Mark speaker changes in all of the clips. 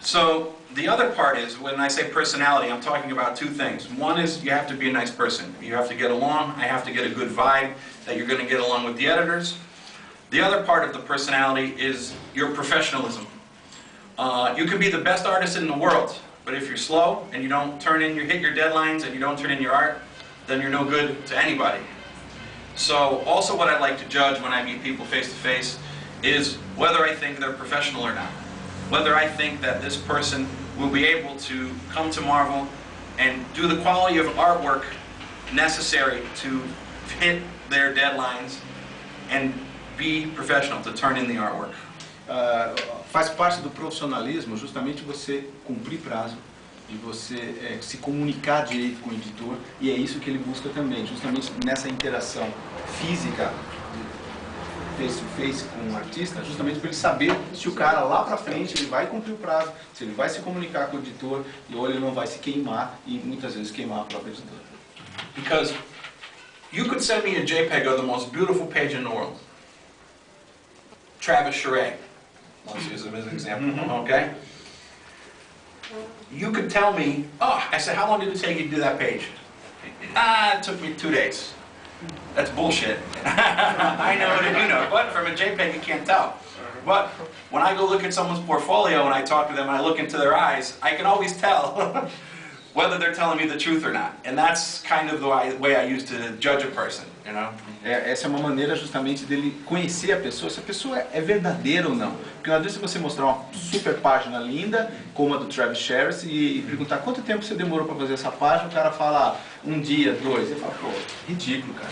Speaker 1: So the other part is, when I say personality, I'm talking about two things. One is you have to be a nice person. You have to get along. I have to get a good vibe that you're going to get along with the editors. The other part of the personality is your professionalism. You can be the best artist in the world, but if you're slow and you don't hit your deadlines and you don't turn in your art, then you're no good to anybody. So also what I like to judge when I meet people face to face is whether I think they're professional or not. Whether I think that this person will be able to come to Marvel and do the quality of artwork necessary to hit their deadlines and be professional, to turn in the artwork.
Speaker 2: Faz parte do profissionalismo justamente você cumprir prazo, de você se comunicar direito com o editor, e é isso que ele busca também, justamente nessa interação física, face to face com o artista, justamente para ele saber se o cara lá pra frente ele vai cumprir o prazo, se ele vai se comunicar com o editor, ou ele não vai se queimar e muitas vezes queimar a própria editora.
Speaker 1: Because you could send me a JPEG of the most beautiful page in the world. Travis Charest, let's use him as an example, okay? You could tell me, oh, I said, how long did it take you to do that page? It took me 2 days. That's bullshit. I know that you know, but from a JPEG you can't tell. But when I go look at someone's portfolio and I talk to them and I look into their eyes, I can always tell whether they're telling me the truth or not. And that's kind of the way I use to judge a person, you know?
Speaker 2: Essa é uma maneira justamente dele conhecer a pessoa, se a pessoa é verdadeira ou não. Porque não adianta você mostrar uma super página linda, como a do Travis Charest, e perguntar quanto tempo você demorou para fazer essa página, o cara fala 1 dia, 2, ele fala, pô, ridículo, cara.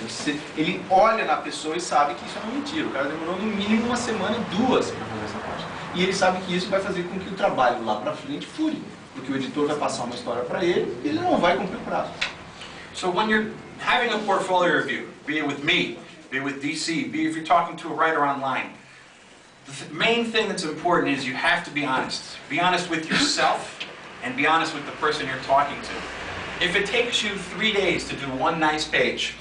Speaker 2: Ele olha na pessoa e sabe que isso é uma mentira. O cara demorou no mínimo 1 semana, 2 para fazer essa página. E ele sabe que isso vai fazer com que o trabalho lá para frente fure. Porque o editor vai passar uma história para ele e ele não vai cumprir o prazo.
Speaker 1: So when you're having a portfolio review, be it with me, be it with DC, be it if you're talking to a writer online, the main thing that's important is you have to be honest. Be honest with yourself and be honest with the person you're talking to. If it takes you 3 days to do 1 nice page,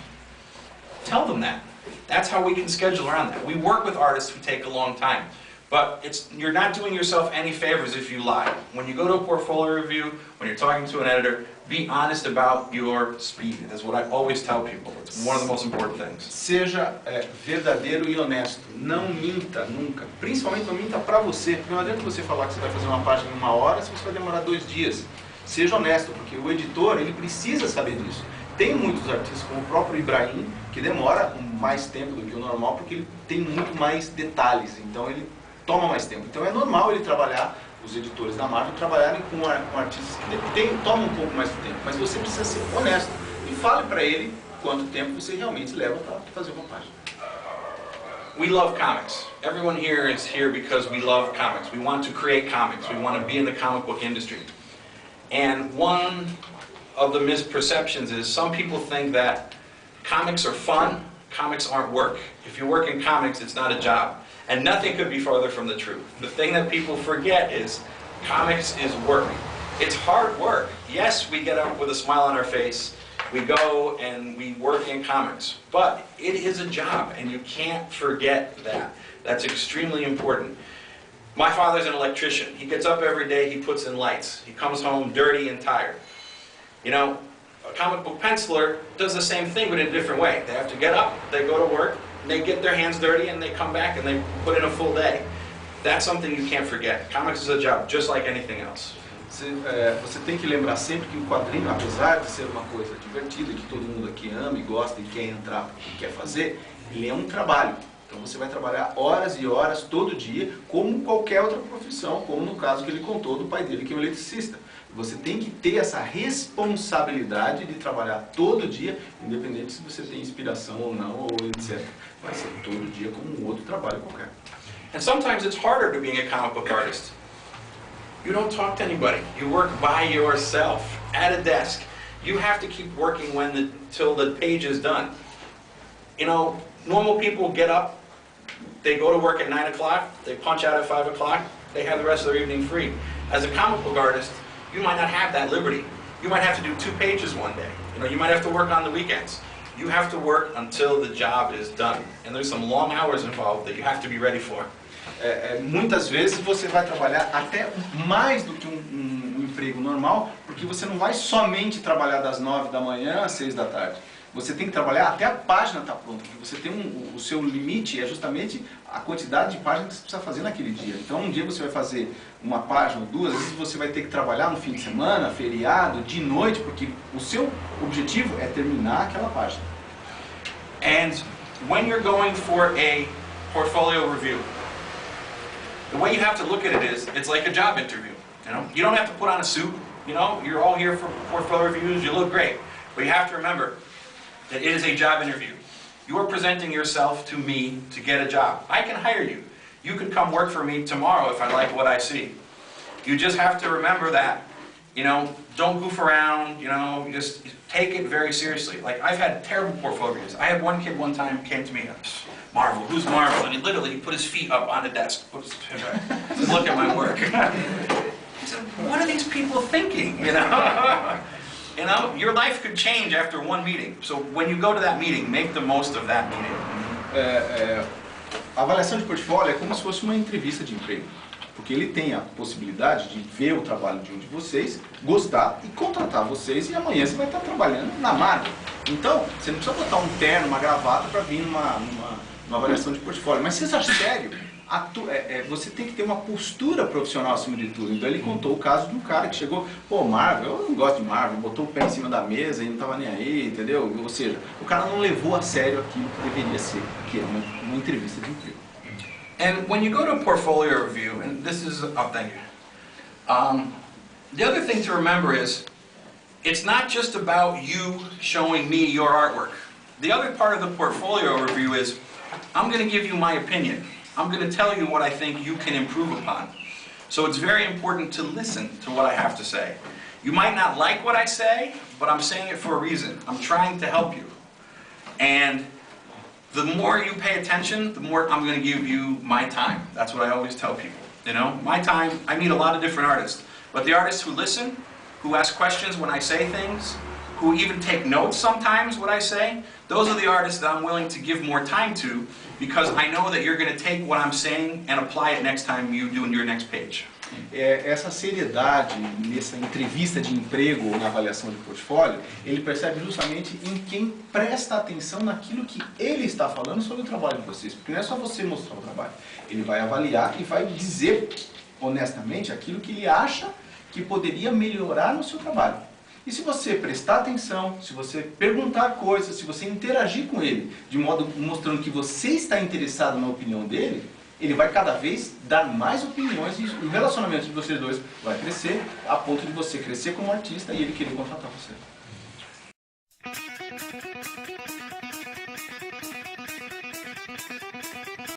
Speaker 1: tell them that. That's how we can schedule around that. We work with artists who take a long time. But you're not doing yourself any favors if you lie. When you go to a portfolio review, when you're talking to an editor, be honest about your speed. That's what I always tell people. It's one of the most important things.
Speaker 2: Seja verdadeiro e honesto. Não minta nunca. Principalmente não minta pra você. Porque não adianta você falar que você vai fazer uma página em 1 hora se você vai demorar 2 dias. Seja honesto, porque o editor ele precisa saber disso. Tem muitos artistas, como o próprio Ibrahim, que demora mais tempo do que o normal, porque ele tem muito mais detalhes. Então ele toma mais tempo. Então é normal ele trabalhar, os editores da Marvel trabalharem com artistas que tomam um pouco mais de tempo. Mas você precisa ser honesto e fale para ele quanto tempo você realmente leva para fazer uma página.
Speaker 1: We love comics. Everyone here is here because we love comics. We want to create comics. We want to be in the comic book industry. And one of the misperceptions is some people think that comics are fun, comics aren't work. If you work in comics, it's not a job. And nothing could be farther from the truth. The thing that people forget is comics is work. It's hard work. Yes, we get up with a smile on our face. We go and we work in comics. But it is a job, and you can't forget that. That's extremely important. My father's an electrician. He gets up every day, he puts in lights. He comes home dirty and tired. You know, a comic book penciler does the same thing, but in a different way. They have to get up, they go to work, they get their hands dirty, and they come back and they put in a full day. That's something you can't forget. Comics is a job, just like anything else.
Speaker 2: Você tem que lembrar sempre que o quadrinho, apesar de ser uma coisa divertida, que todo mundo aqui ama e gosta e quer entrar e quer fazer, ele é um trabalho. Então você vai trabalhar horas e horas todo dia, como qualquer outra profissão, como no caso que ele contou do pai dele, que é um eletricista. Você tem que ter essa responsabilidade de trabalhar todo dia, independente se você tem inspiração ou não, ou etc. Vai ser todo dia como um outro trabalho qualquer.
Speaker 1: And sometimes it's harder to being a comic book artist. You don't talk to anybody. You work by yourself, at a desk. You have to keep working till the page is done. You know, normal people get up, they go to work at 9 o'clock, they punch out at 5 o'clock, they have the rest of their evening free. As a comic book artist, you might not have that liberty. You might have to do 2 pages one day. You know, you might have to work on the weekends. You have to work until the job is done. And there's some long hours involved that you have to be ready for.
Speaker 2: muitas vezes você vai trabalhar até mais do que um emprego normal, porque você não vai somente trabalhar das 9 da manhã às 6 da tarde. Você tem que trabalhar até a página estar pronta, porque você tem o seu limite é justamente a quantidade de páginas que você precisa fazer naquele dia. Então um dia você vai fazer uma página ou duas, às vezes você vai ter que trabalhar no fim de semana, feriado, de noite, porque o seu objetivo é terminar aquela página.
Speaker 1: And when you're going for a portfolio review, the way you have to look at it is, it's like a job interview. You don't have to put on a suit. You're all here for portfolio reviews. You look great, but you have to remember that it is a job interview. You are presenting yourself to me to get a job. I can hire you. You can come work for me tomorrow if I like what I see. You just have to remember that, don't goof around, just take it very seriously. Like, I've had terrible portfolio reviews. I had one kid one time came to me, Marvel, who's Marvel? And he literally put his feet up on the desk, said, look at my work. He said, what are these people thinking, your life could change after one meeting. So when you go to that meeting, make the most of that meeting.
Speaker 2: A avaliação de portfólio é como se fosse uma entrevista de emprego. Porque ele tem a possibilidade de ver o trabalho de um de vocês, gostar e contratar vocês, e amanhã você vai estar trabalhando na Marvel. Então, você não precisa botar um terno, uma gravata para vir numa avaliação de portfólio. Mas seja sério, você tem que ter uma postura profissional acima de tudo. Então ele contou o caso de um cara que chegou, pô, Marvel, eu não gosto de Marvel, botou o pé em cima da mesa e não estava nem aí, entendeu? Ou seja, o cara não levou a sério aquilo que deveria ser, que é uma entrevista de emprego.
Speaker 1: And when you go to a portfolio review, and this is, thank you. The other thing to remember is, it's not just about you showing me your artwork. The other part of the portfolio review is, I'm going to give you my opinion. I'm going to tell you what I think you can improve upon. So it's very important to listen to what I have to say. You might not like what I say, but I'm saying it for a reason. I'm trying to help you. And the more you pay attention, the more I'm going to give you my time. That's what I always tell people. My time, I meet a lot of different artists. But the artists who listen, who ask questions when I say things, who even take notes sometimes what I say, those are the artists that I'm willing to give more time to, because I know that you're going to take what I'm saying and apply it next time you do in your next page.
Speaker 2: Essa seriedade nessa entrevista de emprego ou na avaliação de portfólio, ele percebe justamente em quem presta atenção naquilo que ele está falando sobre o trabalho de vocês. Porque não é só você mostrar o trabalho. Ele vai avaliar e vai dizer honestamente aquilo que ele acha que poderia melhorar no seu trabalho. E se você prestar atenção, se você perguntar coisas, se você interagir com ele, de modo mostrando que você está interessado na opinião dele, ele vai cada vez dar mais opiniões e o relacionamento de vocês dois vai crescer a ponto de você crescer como artista e ele querer contratar você.